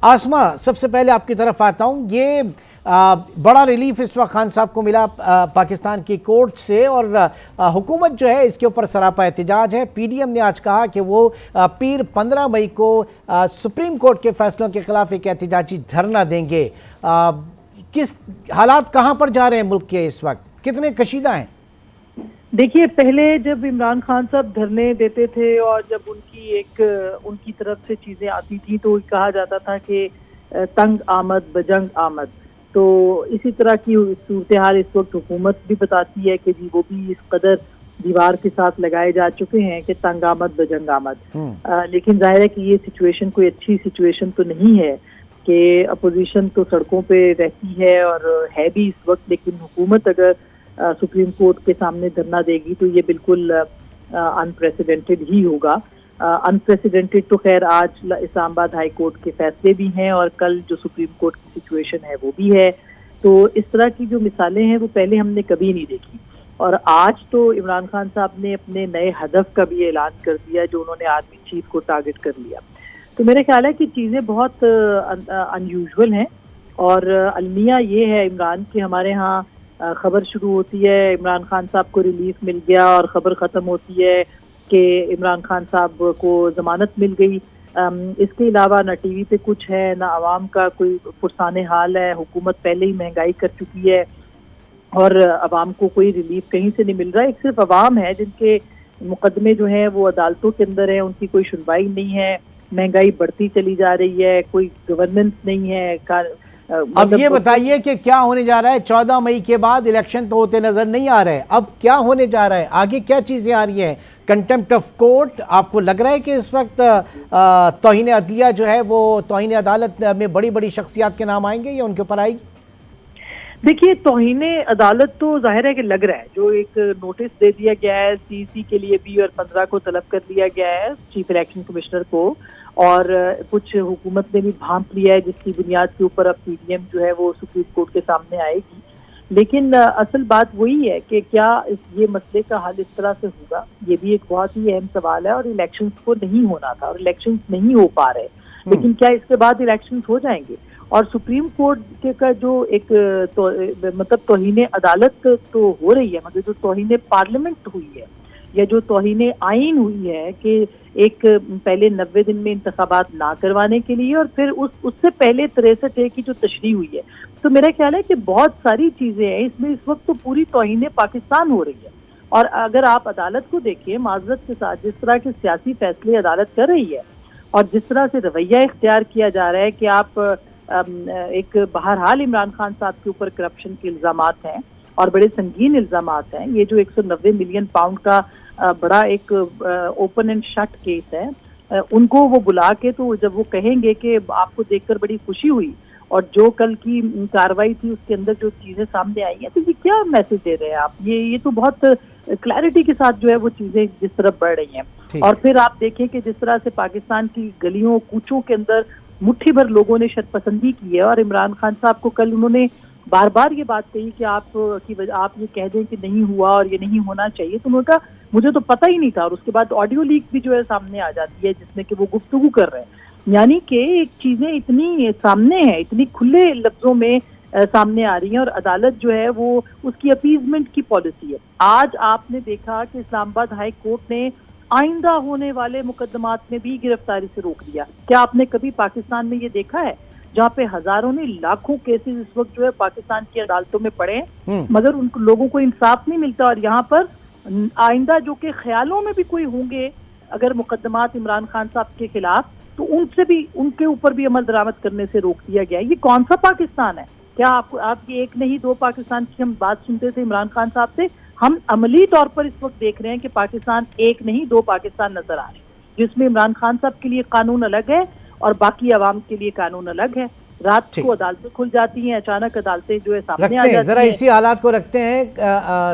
आसमा, सबसे पहले आपकी तरफ आता हूँ। ये बड़ा रिलीफ इस वक्त खान साहब को मिला पाकिस्तान की कोर्ट से, और हुकूमत जो है इसके ऊपर सरापा एहतजाज है। पीडीएम ने आज कहा कि वो पीर 15 मई को सुप्रीम कोर्ट के फैसलों के खिलाफ एक एहतजाजी धरना देंगे। किस हालात कहाँ पर जा रहे हैं मुल्क के इस वक्त, कितने कशीदा हैं? देखिए, पहले जब इमरान खान साहब धरने देते थे और जब उनकी तरफ से चीजें आती थी तो कहा जाता था कि तंग आमद बजंग आमद। तो इसी तरह की सूरत हाल इस वक्त हुकूमत भी बताती है कि जी वो भी इस कदर दीवार के साथ लगाए जा चुके हैं कि तंग आमद बजंग आमद। लेकिन जाहिर है कि ये सिचुएशन कोई अच्छी सिचुएशन तो नहीं है कि अपोजिशन तो सड़कों पे रहती है और है भी इस वक्त, लेकिन हुकूमत अगर सुप्रीम कोर्ट के सामने धरना देगी तो ये बिल्कुल अनप्रेसिडेंटेड ही होगा। अनप्रेसिडेंटेड तो खैर आज इस्लामाबाद हाई कोर्ट के फैसले भी हैं और कल जो सुप्रीम कोर्ट की सिचुएशन है वो भी है। तो इस तरह की जो मिसालें हैं वो पहले हमने कभी नहीं देखी। और आज तो इमरान खान साहब ने अपने नए हदफ का भी ऐलान कर दिया जो उन्होंने आर्मी चीफ को टारगेट कर लिया। तो मेरा ख्याल है कि चीज़ें बहुत अनयूजुअल हैं। और अलमिया ये है इमरान कि हमारे यहाँ खबर शुरू होती है इमरान खान साहब को रिलीफ मिल गया और खबर ख़त्म होती है कि इमरान खान साहब को ज़मानत मिल गई। इसके अलावा ना टीवी पे कुछ है, ना आवाम का कोई पुरसाने हाल है। हुकूमत पहले ही महंगाई कर चुकी है और आवाम को कोई रिलीफ कहीं से नहीं मिल रहा है। एक सिर्फ आवाम है जिनके मुकदमे जो हैं वो अदालतों के अंदर है, उनकी कोई सुनवाई नहीं है। महंगाई बढ़ती चली जा रही है, कोई गवर्नेंस नहीं है। अब ये बताइए कि क्या होने जा रहा है? 14 मई के बाद इलेक्शन तो होते नजर नहीं आ रहे, अब क्या होने जा रहा है? आगे क्या चीजें आ रही हैं? कंटेम्प्ट ऑफ कोर्ट, आपको लग रहा है कि इस वक्त तौहीन अदलिया जो है वो तौहीन अदालत में बड़ी बड़ी शख्सियात के नाम आएंगे या उनके ऊपर आएगी? देखिए, तौहीन अदालत तो जाहिर है कि लग रहा है। जो एक नोटिस दे दिया गया है सीसी के लिए भी और 15 को तलब कर लिया गया है चीफ इलेक्शन कमिश्नर को, और कुछ हुकूमत ने भी भांप लिया है जिसकी बुनियाद के ऊपर अब पीडीएम जो है वो सुप्रीम कोर्ट के सामने आएगी। लेकिन असल बात वही है कि क्या ये मसले का हल इस तरह से होगा, ये भी एक बहुत ही अहम सवाल है। और इलेक्शंस को नहीं होना था और इलेक्शंस नहीं हो पा रहे, लेकिन क्या इसके बाद इलेक्शंस हो जाएंगे? और सुप्रीम कोर्ट के का जो एक मतलब तौहीन अदालत तो हो रही है, मगर जो तौहीन पार्लियामेंट हुई है या जो तौहीन आइन हुई है कि एक पहले 90 दिन में इंतखाबात ना करवाने के लिए और फिर उससे पहले 63A की जो तशरीह हुई है, तो मेरा ख्याल है कि बहुत सारी चीजें हैं इसमें। इस वक्त तो पूरी तौहीन पाकिस्तान हो रही है। और अगर आप अदालत को देखिए माजरत के साथ, जिस तरह के सियासी फैसले अदालत कर रही है और जिस तरह से रवैया इख्तियार किया जा रहा है कि आप एक बहरहाल इमरान खान साहब के ऊपर करप्शन के इल्जामात हैं और बड़े संगीन इल्जामात हैं। ये जो 190 मिलियन पाउंड का बड़ा एक ओपन एंड शट केस है, उनको वो बुला के तो जब वो कहेंगे कि आपको देखकर बड़ी खुशी हुई और जो कल की कार्रवाई थी उसके अंदर जो चीजें सामने आई हैं, तो ये क्या मैसेज दे रहे हैं आप? ये तो बहुत क्लैरिटी के साथ जो है वो चीजें जिस तरफ बढ़ रही हैं। और फिर आप देखें कि जिस तरह से पाकिस्तान की गलियों कूचों के अंदर मुट्ठी भर लोगों ने शर्तपसंदी की है और इमरान खान साहब को कल उन्होंने बार बार ये बात कही कि आप ये कह दें कि नहीं हुआ और ये नहीं होना चाहिए, तो उन्होंने कहा मुझे तो पता ही नहीं था। और उसके बाद ऑडियो लीक भी जो है सामने आ जाती है जिसमें कि वो गुफ्तगू कर रहे हैं। यानी कि एक चीजें इतनी सामने है, इतनी खुले लफ्जों में सामने आ रही हैं और अदालत जो है वो उसकी अपीजमेंट की पॉलिसी है। आज आपने देखा कि इस्लामाबाद हाई कोर्ट ने आइंदा होने वाले मुकदमात में भी गिरफ्तारी से रोक दिया। क्या आपने कभी पाकिस्तान में ये देखा है जहाँ पे हजारों ने लाखों केसेस इस वक्त जो है पाकिस्तान की अदालतों में पड़े हैं, मगर उन लोगों को इंसाफ नहीं मिलता? और यहाँ पर आइंदा जो कि ख्यालों में भी कोई होंगे अगर मुकदमात इमरान खान साहब के खिलाफ, तो उनके ऊपर भी अमल दरामद करने से रोक दिया गया। ये कौन सा पाकिस्तान है? क्या आप ये एक नहीं दो पाकिस्तान की हम बात सुनते थे इमरान खान साहब से, हम अमली तौर पर इस वक्त देख रहे हैं कि पाकिस्तान एक नहीं दो पाकिस्तान नजर आ रहे हैं, जिसमें इमरान खान साहब के लिए कानून अलग है और बाकी आवाम के लिए कानून अलग है। रात को अदालतें खुल जाती हैं, अचानक अदालतें जो है सामने आ जाती हैं। जरा इसी हालात को रखते हैं